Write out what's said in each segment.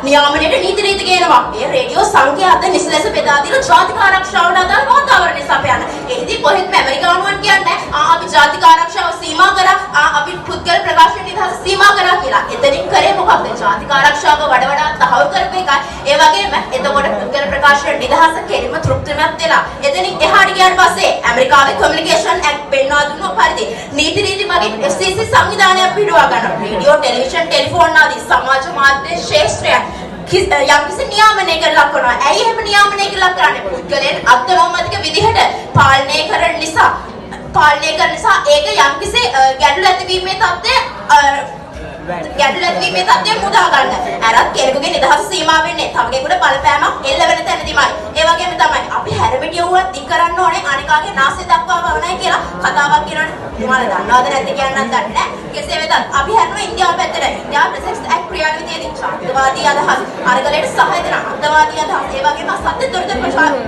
නියාමනයේ නීති රීති කියනවා. ඒ රේඩියෝ සංඛ්‍යාත නිසලස බෙදා දීලා ජාතික ආරක්ෂාවට අදාළ වාතාවරණය සපයන්න. එහිදී කොහෙත්ම ඇමරිකානුවන් කියන්නේ අපි ජාතික ආරක්ෂාව සීමා කරා අපි පුද්ගල ප්‍රකාශන නිදහස සීමා කරා කියලා. එතනින් කරේ මොකක්ද? ජාතික ආරක්ෂාව වඩා තහවුරු කරපු එකයි. ඒ වගේම එතකොට පුද්ගල ප්‍රකාශන නිදහස කෙලිම තෘප්තිමත් වෙලා. එතනින් එහාට ගියාට පස්සේ ඇමරිකාවේ කමියුනිකේෂන් ඇක්ට් පෙන්වා දුන්නු පරිදි නීති රීති මගින් FCC සංවිධානයක් පිටුවා ගන්නවා. රේඩියෝ, ටෙලිවිෂන්, ටෙලිෆෝන් ආදී සමාජ මාධ්‍ය ශාස්ත්‍රය යම්කිසි නියාමනයකට ලක් කරනවා. ඇයි එහෙම නියාමනයකට ලක් කරන්නේ? පුද්ගලයන් අත්නෝමතික විදිහට පාලනය කරන නිසා ඒක යම්කිසි ගැටලු ඇතිවීමේ තත්ත්වය මුදා ගන්න. අරත් කෙනෙකුගේ නිදහස සීමා වෙන්නේ තව කෙනෙකුට බලපෑමක් එල්ල වෙන තැනදීමයි. ඒ වගේම තමයි අපි හැරමිටිය වුණත් දික් කරන්න ඕනේ අනිකාගේ නාසය දක්වා වවනයි කියලා කතාවක් කියනවනේ. ඔයාලා දන්නවද නැද්ද කියන්නත් දන්නේ නැහැ. කෙසේ වෙතත් අපි හැරෙනවා ඉන්දියාව පැත්තට. ඉන්දියාව ප්‍රසෙක්ස් ඇක්ට් ක්‍රියාන්විතයේදී ශාන්තවාදී අදහස් අරගලයට සහාය දෙන අන්තවාදී අදහස් ඒ වගේම සත්‍ය දොරට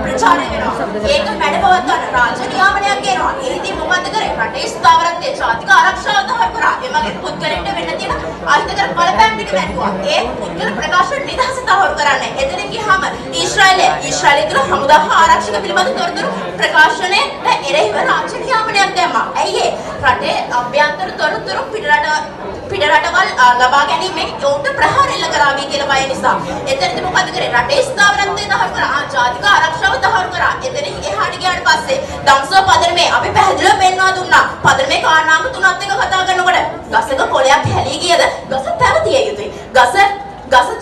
ප්‍රචාරය වෙනවා. ඒක මැඩපවත්වන්න රාජ්‍ය නියාමනයක් කියනවා. ඒදී මොකද කරේ? රටේ ස්ථාවරත්වයේ ජාතික ආරක්ෂාව තහවුරු කරා. ඒ වගේ පුද්ගලයන්ට වෙන්න තියෙන අහිතකර බලපෑම් ටික වැටුවා. ඒ පුද්ගල ප්‍රකාශන නිදහස තහවුරු කරන්න. එතනින් ගියාම ඊශ්‍රායලයේ තුල හමුදා ආරක්ෂක පිළිබඳ තොරතුරු ප්‍රකාශනයේ එරෙහිව රාජ්‍ය නියාමනයක් දැම්මා. ඇයි රටේ අභ්‍යන්තර තොරතුරු පිටරටවල් ලබා ගැනීමෙන් යොමුට ප්‍රහාර එල්ල කරાવી කියලා බය නිසා. එතනදී මොකද කරේ? රටේ ස්ථාවරත්වය තහවුරු කරා. ජාතික ආරක්ෂාව තහවුරු කරා. එතනින් එහාට ගියාට පස්සේ දම්සෝ පදනමේ අපි පැහැදිලිව පෙන්වා දුන්නා. පදනමේ කාරණාංග තුනත් එක කතා කරනකොට ගසක කොළයක් හැලී ගියද ගස පැවතිය යුතුයි. ගස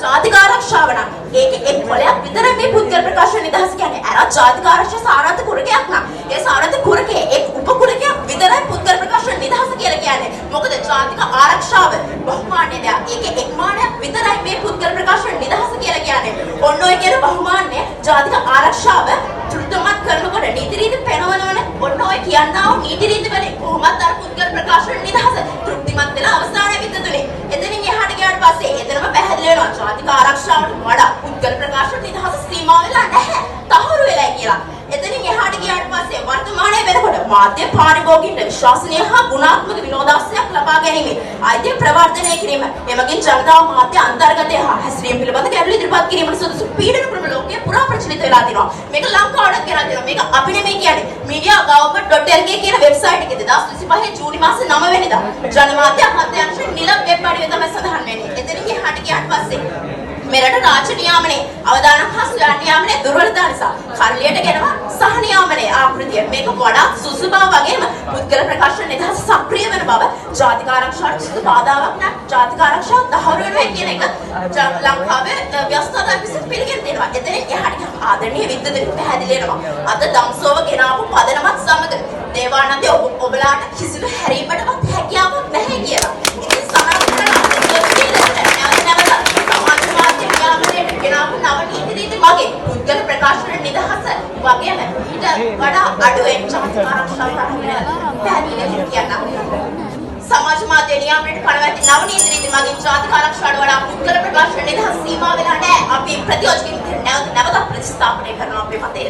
ජාතික ආරක්ෂාව නම් ඒක එක් කොළයක් විතරයි මේ පුද්ගල ප්‍රකාශන නිදහස කියන්නේ. අර ජාතික ආරක්ෂා සාරාර්ථ කුරකයක් නම් ඒ සාරාර්ථ කුරකේ එක් උපකුරකයක් විතරයි පුද්ගල ප්‍රකාශන නිදහස කියලා කියන්නේ. මොකද ජාතික ආරක්ෂාව බහුමාන්‍ය දෙයක්. ඒක එක් මානයක් විතරයි මේ පුද්ගල ප්‍රකාශන නිදහස කියලා කියන්නේ. ඔන්න ඔය කියන බහුමාන්‍ය ජාතික ආරක්ෂාව තෘප්තිමත් කරනකොට නීති රීති පෙනවනවනේ. ඔන්න ඔය කියනවා නීති රීති වලින් කොහොමද අර පුද්ගල ප්‍රකාශන නිදහස තෘප්තිමත් වෙලා අවසානයේ විද්දුනේ. එතනින් එහාට ගියාට පස්සේ එතනම පැහැදිලි වෙනවා ජාතික ආරක්ෂාවට වඩා පුද්ගල ප්‍රකාශන නිදහස සීමා වෙලා නැහැ. තහවුරු වෙලා කියලා. එතනින් එහාට ගියාට පස්සේ වර්තමානයේ වෙනකොට මාධ්‍ය පාරිභෝගිකයන්ට විශ්වාසනීය හා ගුණාත්මක විනෝදාංශයක් ලබා ගැනීම අයිතිය ප්‍රවර්ධනය කිරීම එමගින් ජනතාව මාධ්‍ය අන්තර්ගතය හා හැසිරීම පිළිබඳ ගැටලු ඉදිරිපත් කිරීමට සුදුසු පීඩන ක්‍රම ලෝකයේ පුරා ප්‍රචලිත වෙලා තිනවා. මේක ලංකාවට ගෙනත් දෙනවා. මේක අපි නෙමෙයි කියන්නේ. mediagovernment.lk කියන වෙබ්සයිට් එකේ 2025 ජූනි මාසේ 9 වෙනිදා ජනමාධ්‍ය අමාත්‍යාංශයේ නිල වෙබ් අඩවිය තමයි සඳහන් වෙන්නේ. එතනින් එහාට ගියාට පස්සේ මෙරට රාජ්‍ය නියාමනයේ අවදානම් හා ස්වයං නියාමනයේ දුර්වලතා නිසා කරලියට ගෙනවා සහ නියාමනයේ ආකෘතිය මේක වඩා සුසු බව වගේම පුද්ගල ප්‍රකාශන නිදහස සක්‍රිය වෙන බව ජාතික ආරක්ෂාවට සුදු බාධාවක් නැහැ. ජාතික ආරක්ෂාව තහවුරු වෙනවා කියන එක ලංකාවේ ව්‍යවස්ථාදාර විසින් පිළිගෙන දෙනවා. එතනින් එහාට ආදරණීය විද්‍යුත් පැහැදිලි වෙනවා. අද දම්සෝව ගෙනාවු පදනමත් සමග දේවානන්ද ඔබලාට කිසිදු හැරීමකටවත් හැකියාවක් නැහැ කියලා. ඉතින් සමහර මගේ පුද්ගල ප්‍රකාශන නිදහස වගේම ඊට වඩා අඩුවෙන් ජාතික ආරක්ෂාව පැහැදිලි කියනවා. සමාජ මාධ්‍ය නියාමනයට පනවැති නව නීති රීති මගින් ජාතික ආරක්ෂාවට වඩා පුද්ගල ප්‍රකාශන නිදහස සීමා වෙලා නැහැ. අපි ප්‍රතියෝජකින් නැවත ප්‍රතිස්ථාපනය කරනවා අපේ මතය.